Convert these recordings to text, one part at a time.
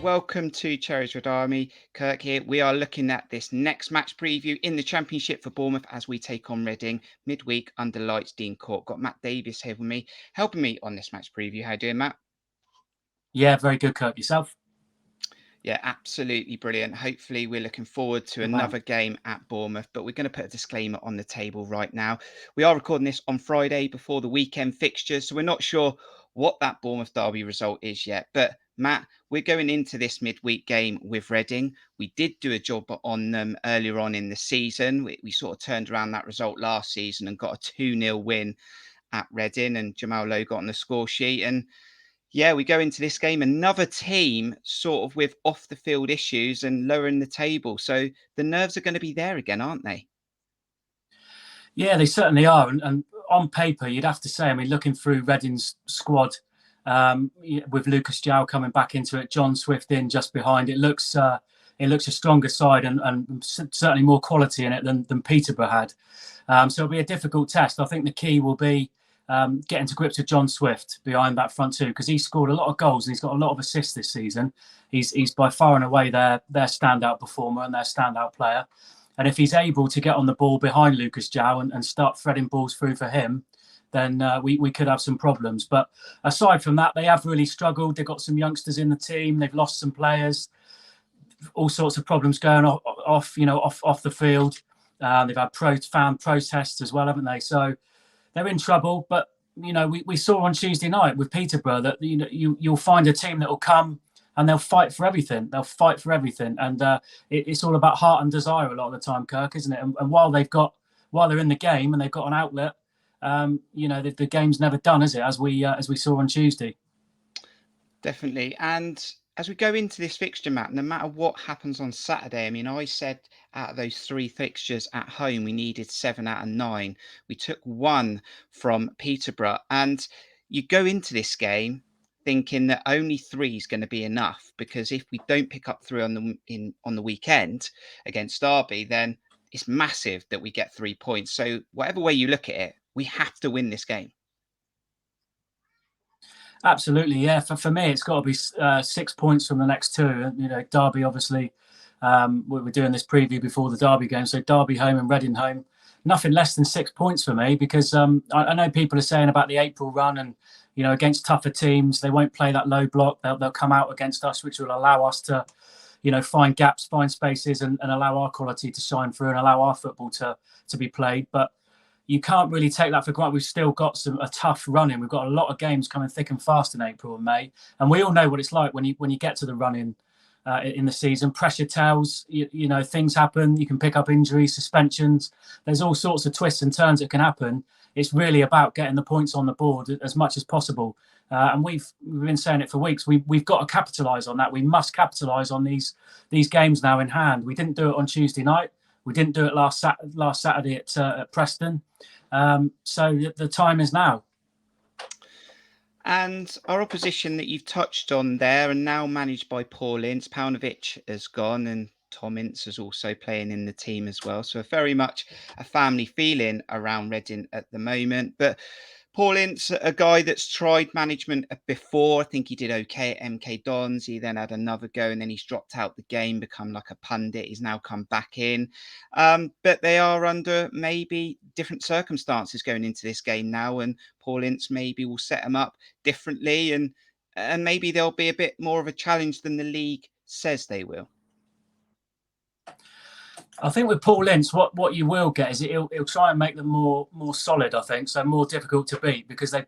welcome to Cherries Red Army. Kirk here. We are looking at this next match preview in the Championship for Bournemouth as we take on Reading midweek under lights. Dean Court. Got Matt Davies here with me, helping me on this match preview. How you doing, Matt? Yeah, very good, Kirk. Yourself? Yeah, absolutely brilliant. Hopefully, we're looking forward to another game at Bournemouth, but we're going to put a disclaimer on the table right now. We are recording this on Friday before the weekend fixtures, so we're not sure what that Bournemouth derby result is yet. But Matt, we're going into this midweek game with Reading. We did do a job on them earlier on in the season. We sort of turned around that result last season and got a 2-0 win at Reading, and Jamal Lowe got on the score sheet. And yeah, we go into this game, another team sort of with off the field issues and lowering the table. So the nerves are going to be there again, aren't they? Yeah, they certainly are. And on paper, you'd have to say, I mean, looking through Reading's squad, with Lucas João coming back into it, John Swift in just behind, it looks a stronger side and certainly more quality in it than Peterborough had. So it'll be a difficult test. I think the key will be getting to grips with John Swift behind that front two, because he scored a lot of goals and he's got a lot of assists this season. He's by far and away their standout performer and their standout player. And if he's able to get on the ball behind Lucas João and start threading balls through for him, then we could have some problems. But aside from that, they have really struggled. They've got some youngsters in the team. They've lost some players. All sorts of problems going off the field. They've had fan protests as well, haven't they? So they're in trouble. But we saw on Tuesday night with Peterborough that you'll find a team that will come and they'll fight for everything. And it's all about heart and desire a lot of the time, Kirk, isn't it? And while they're in the game and they've got an outlet, the game's never done, is it? As we saw on Tuesday. Definitely. And as we go into this fixture, Matt, no matter what happens on Saturday, I mean, I said out of those 3 fixtures at home, we needed 7 out of 9. We took 1 from Peterborough, and you go into this game thinking that only 3 is going to be enough, because if we don't pick up 3 on the weekend against Derby, then it's massive that we get 3 points. So whatever way you look at it, we have to win this game. Absolutely, yeah. For me, it's got to be 6 points from the next 2. Derby, obviously, we're doing this preview before the Derby game, so Derby home and Reading home. Nothing less than 6 points for me, because I know people are saying about the April run and, against tougher teams, they won't play that low block. They'll come out against us, which will allow us to, find gaps, find spaces and allow our quality to shine through and allow our football to be played. But you can't really take that for granted. We've still got a tough run in. We've got a lot of games coming thick and fast in April and May. And we all know what it's like when you get to the run in the season. Pressure tells, things happen. You can pick up injuries, suspensions. There's all sorts of twists and turns that can happen. It's really about getting the points on the board as much as possible. And we've been saying it for weeks. We've got to capitalise on that. We must capitalise on these games now in hand. We didn't do it on Tuesday night. We didn't do it last Saturday at Preston. So the time is now. And our opposition that you've touched on there are now managed by Paul Ince. Paunovic has gone and Tom Ince is also playing in the team as well. So very much a family feeling around Reading at the moment. But Paul Ince, a guy that's tried management before. I think he did okay at MK Dons. He then had another go and then he's dropped out the game, become like a pundit. He's now come back in. But they are under maybe different circumstances going into this game now. And Paul Ince maybe will set them up differently. And maybe there'll be a bit more of a challenge than the league says they will. I think with Paul Ince, what you will get is he'll try and make them more solid. I think so, more difficult to beat, because they've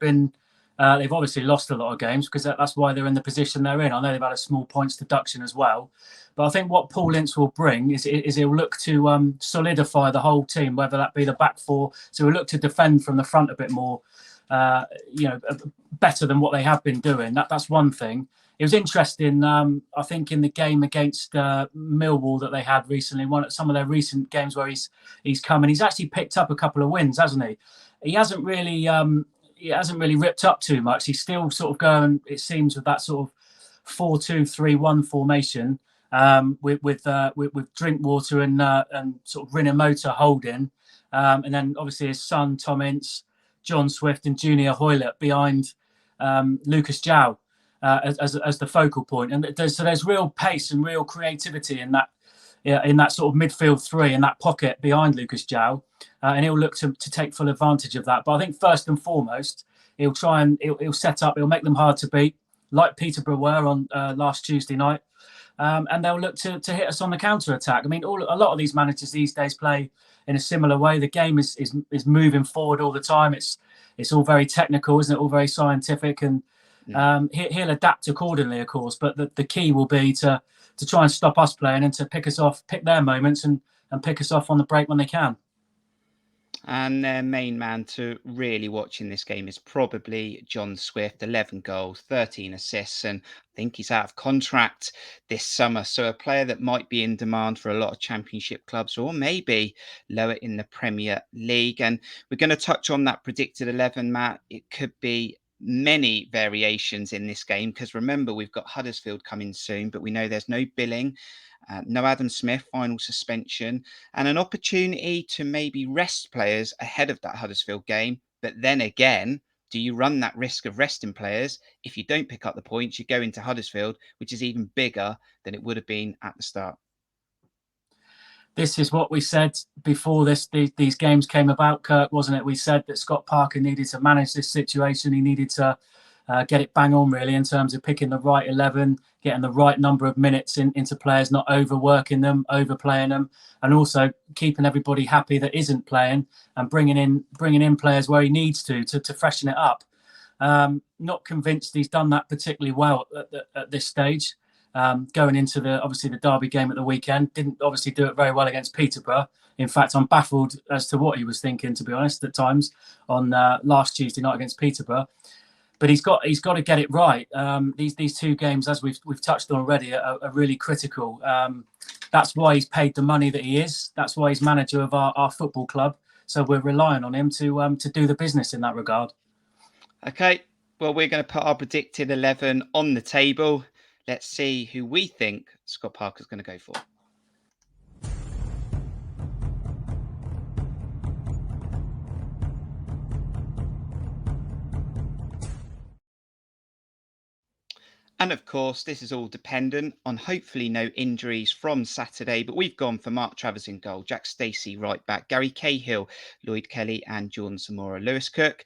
obviously lost a lot of games, because that's why they're in the position they're in. I know they've had a small points deduction as well, but I think what Paul Ince will bring is he'll look to solidify the whole team, whether that be the back 4. So he'll look to defend from the front a bit more, better than what they have been doing. That's one thing. It was interesting, I think, in the game against Millwall that they had recently, some of their recent games where he's come and he's actually picked up a couple of wins, hasn't he? He hasn't really ripped up too much. He's still sort of going, it seems, with that sort of 4-2-3-1 formation, with Drinkwater and sort of Rinomhota holding, and then obviously his son Tom Ince, John Swift, and Junior Hoylett behind Lucas João. as the focal point. And there's real pace and real creativity in that sort of midfield three, in that pocket behind Lucas João, and he'll look to take full advantage of that. But I think first and foremost, he'll set up, he'll make them hard to beat, like Peterborough were on last Tuesday night, and they'll look to hit us on the counter attack. I mean, a lot of these managers these days play in a similar way. The game is moving forward all the time. It's all very technical, isn't it? All very scientific, and he'll adapt accordingly, of course. But the key will be to try and stop us playing and to pick their moments and pick us off on the break when they can. And their main man to really watch in this game is probably John Swift. 11 goals, 13 assists, and I think he's out of contract this summer. So a player that might be in demand for a lot of championship clubs, or maybe lower in the Premier League. And we're going to touch on that predicted 11, Matt. It could be many variations in this game, because remember, we've got Huddersfield coming soon, but we know there's no Billing. No Adam Smith, final suspension, and an opportunity to maybe rest players ahead of that Huddersfield game. But then again, do you run that risk of resting players? If you don't pick up the points, you go into Huddersfield, which is even bigger than it would have been at the start. This is what we said before these games came about, Kirk, wasn't it? We said that Scott Parker needed to manage this situation. He needed to get it bang on, really, in terms of picking the right 11, getting the right number of minutes into players, not overworking them, overplaying them, and also keeping everybody happy that isn't playing, and bringing in players where he needs to freshen it up. Not convinced he's done that particularly well at this stage. Going into the Derby game at the weekend, didn't obviously do it very well against Peterborough. In fact, I'm baffled as to what he was thinking, to be honest, at times on last Tuesday night against Peterborough. But he's got to get it right. These two games, as we've touched on already, are really critical. That's why he's paid the money that he is. That's why he's manager of our football club. So we're relying on him to do the business in that regard. Okay, well, we're going to put our predicted 11 on the table. Let's see who we think Scott Parker's going to go for. And of course, this is all dependent on hopefully no injuries from Saturday, but we've gone for Mark Travers in goal, Jack Stacey right back, Gary Cahill, Lloyd Kelly and Jordan Zamora, Lewis Cook,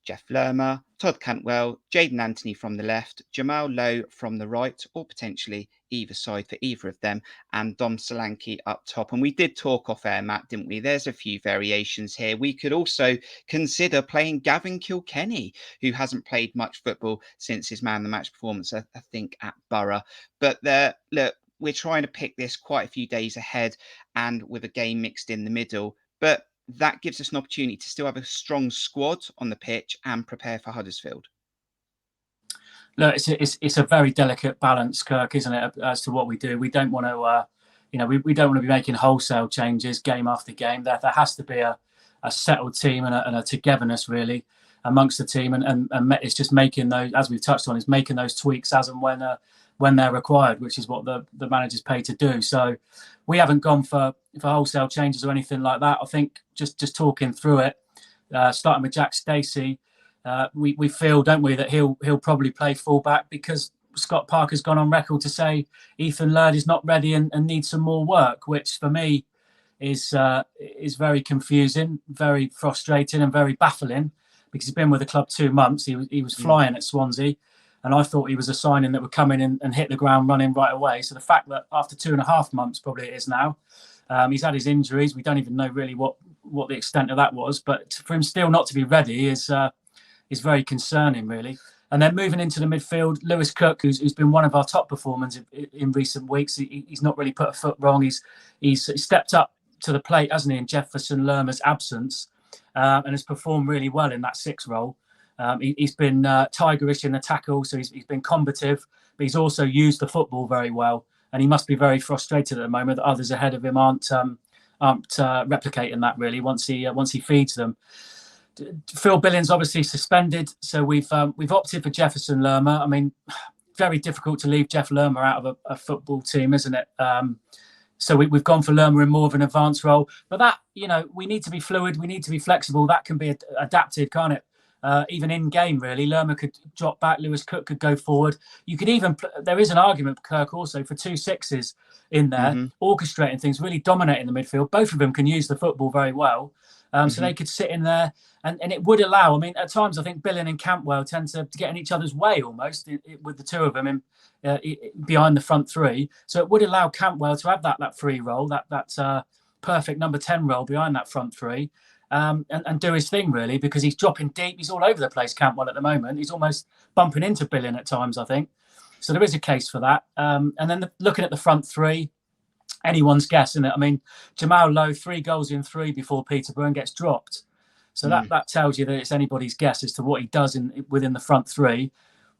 Jeff Lerma, Todd Cantwell, Jaden Anthony from the left, Jamal Lowe from the right, or potentially either side for either of them, and Dom Solanke up top. And we did talk off air, Matt, didn't we? There's a few variations here. We could also consider playing Gavin Kilkenny, who hasn't played much football since his man of the match performance, I think, at Borough. But look, we're trying to pick this quite a few days ahead and with a game mixed in the middle. But that gives us an opportunity to still have a strong squad on the pitch and prepare for Huddersfield. Look, it's a very delicate balance, Kirk, isn't it, as to what we do. We don't want to, we don't want to be making wholesale changes game after game. There has to be a settled team and a togetherness, really, amongst the team. And it's just making those, as we've touched on, is making those tweaks as and when they're required, which is what the manager's paid to do. So we haven't gone for wholesale changes or anything like that. I think just talking through it, starting with Jack Stacey, we feel, don't we, that he'll probably play fullback because Scott Parker's gone on record to say Ethan Laird is not ready and needs some more work, which for me is very confusing, very frustrating and very baffling, because he's been with the club 2 months. He was flying at Swansea, and I thought he was a signing that would come in and hit the ground running right away. So the fact that after 2.5 months, probably it is now, he's had his injuries. We don't even know really what the extent of that was, but for him still not to be ready is very concerning, really. And then moving into the midfield, Lewis Cook, who's been one of our top performers in recent weeks, he's not really put a foot wrong. He's stepped up to the plate, hasn't he, in Jefferson Lerma's absence, and has performed really well in that 6 role. He's been tigerish in the tackle, so he's been combative, but he's also used the football very well. And he must be very frustrated at the moment that others ahead of him aren't replicating that, really, once he feeds them. Phil Billings obviously suspended, so we've opted for Jefferson Lerma. I mean, very difficult to leave Jeff Lerma out of a football team, isn't it? So we've gone for Lerma in more of an advanced role. But that, we need to be fluid. We need to be flexible. That can be adapted, can't it? even in game, really. Lerma could drop back, Lewis Cook could go forward. You could even, there is an argument, Kirk, also for 2 6s in there, orchestrating things, really dominating the midfield. Both of them can use the football very well. So they could sit in there, and it would allow, I mean, at times I think Billing and Cantwell tend to get in each other's way almost with the two of them behind the front three. So it would allow Cantwell to have that free role, that perfect number 10 role behind that front three. And do his thing, really, because he's dropping deep. He's all over the place, Cantwell, at the moment. He's almost bumping into Billing at times, I think. So there is a case for that. And then looking at the front three, anyone's guess, isn't it? I mean, Jamal Lowe, 3 goals in 3 before Peterborough and gets dropped. So that tells you that it's anybody's guess as to what he does within the front three.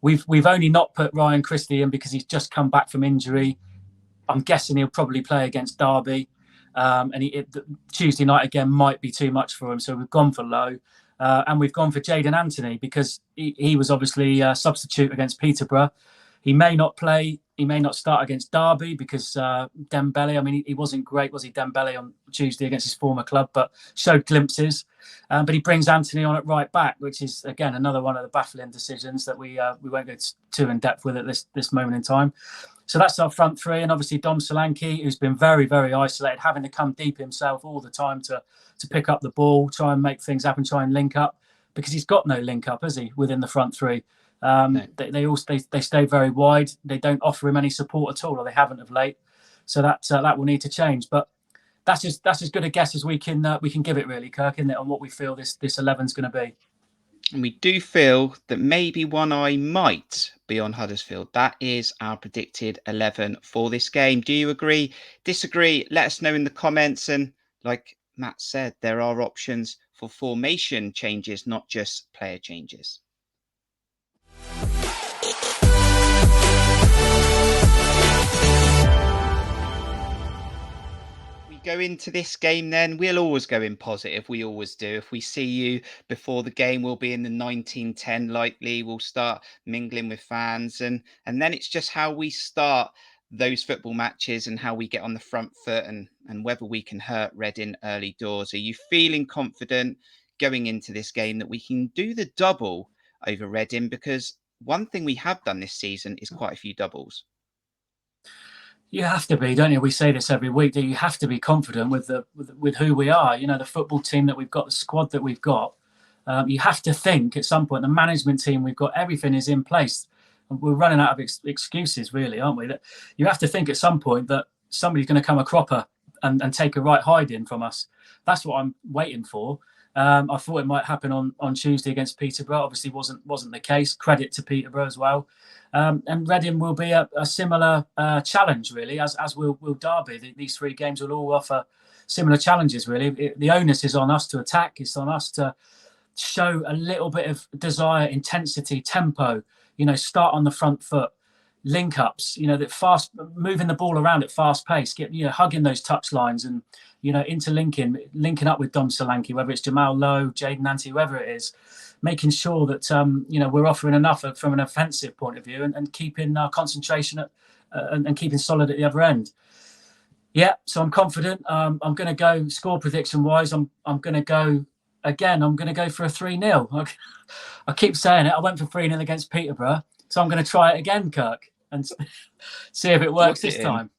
We've only not put Ryan Christie in because he's just come back from injury. I'm guessing he'll probably play against Derby. And Tuesday night again might be too much for him. So we've gone for Lowe. And we've gone for Jayden Anthony because he was obviously a substitute against Peterborough. He may not play. He may not start against Derby because Dembele, I mean, he wasn't great, was he, Dembele, on Tuesday against his former club, but showed glimpses. But he brings Anthony on at right back, which is, again, another one of the baffling decisions that we won't go too in depth with at this moment in time. So that's our front three. And obviously Dom Solanke, who's been very, very isolated, having to come deep himself all the time to pick up the ball, try and make things happen, try and link up, because he's got no link up, has he, within the front three? No. They stay very wide. They don't offer him any support at all, or they haven't of late. So that will need to change. But that's as good a guess as we can give it, really, Kirk, isn't it, on what we feel this 11's going to be. And we do feel that maybe one eye might be on Huddersfield. That is our predicted 11 for this game. Do you agree? Disagree? Let us know in the comments. And like Matt said, there are options for formation changes, not just player changes. Go into this game then, we'll always go in positive. We always do. If we see you before the game, we'll be in the 1910 likely. We'll start mingling with fans, and then it's just how we start those football matches and how we get on the front foot and whether we can hurt Reading early doors. Are you feeling confident going into this game that we can do the double over Reading? Because one thing we have done this season is quite a few doubles. You have to be, don't you? We say this every week, that you have to be confident with who we are. You know, the football team that we've got, the squad that we've got. You have to think at some point, the management team we've got, everything is in place. We're running out of excuses, really, aren't we? That you have to think at some point that somebody's going to come a cropper and take a right hiding from us. That's what I'm waiting for. I thought it might happen on Tuesday against Peterborough. Obviously, wasn't the case. Credit to Peterborough as well. And Reading will be a similar challenge, really, as will Derby. These 3 games will all offer similar challenges, really. The onus is on us to attack. It's on us to show a little bit of desire, intensity, tempo. You know, start on the front foot, link ups. You know, that fast, moving the ball around at fast pace, hugging those touch lines and linking up with Dom Solanke, whether it's Jamal Lowe, Jayden Anthony, whoever it is. Making sure that we're offering enough from an offensive point of view and keeping our concentration and keeping solid at the other end. Yeah, so I'm confident. I'm going to go score prediction wise. I'm going to go again. I'm going to go for a 3-0. I keep saying it. I went for 3-0 against Peterborough, so I'm going to try it again, Kirk, and see if it works this time.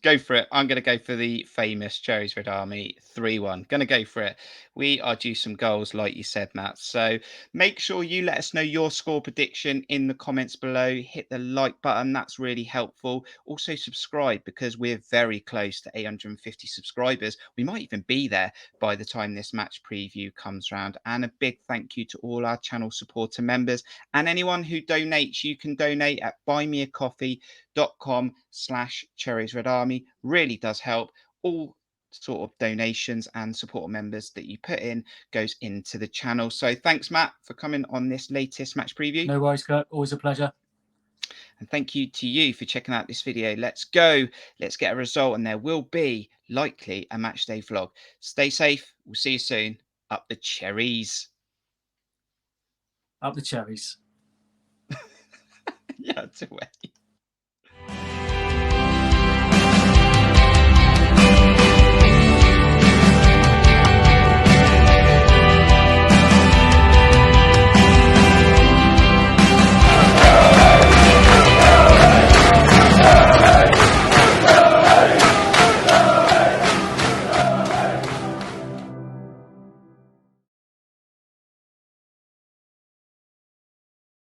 Go for it. I'm going to go for the famous Cherries Red Army 3-1. Going to go for it. We are due some goals, like you said, Matt. So make sure you let us know your score prediction in the comments below. Hit the like button. That's really helpful. Also subscribe, because we're very close to 850 subscribers. We might even be there by the time this match preview comes round. And a big thank you to all our channel supporter members and anyone who donates. You can donate at buymeacoffee.com/Cherries Red Army. Really does help. All sort of donations and supporter members that you put in goes into the channel. So thanks, Matt, for coming on this latest match preview. No worries, Kurt. Always a pleasure. And thank you to you for checking out this video. Let's go. Let's get a result, and there will be likely a match day vlog. Stay safe. We'll see you soon. Up the cherries. Up the cherries. Yeah, it's away.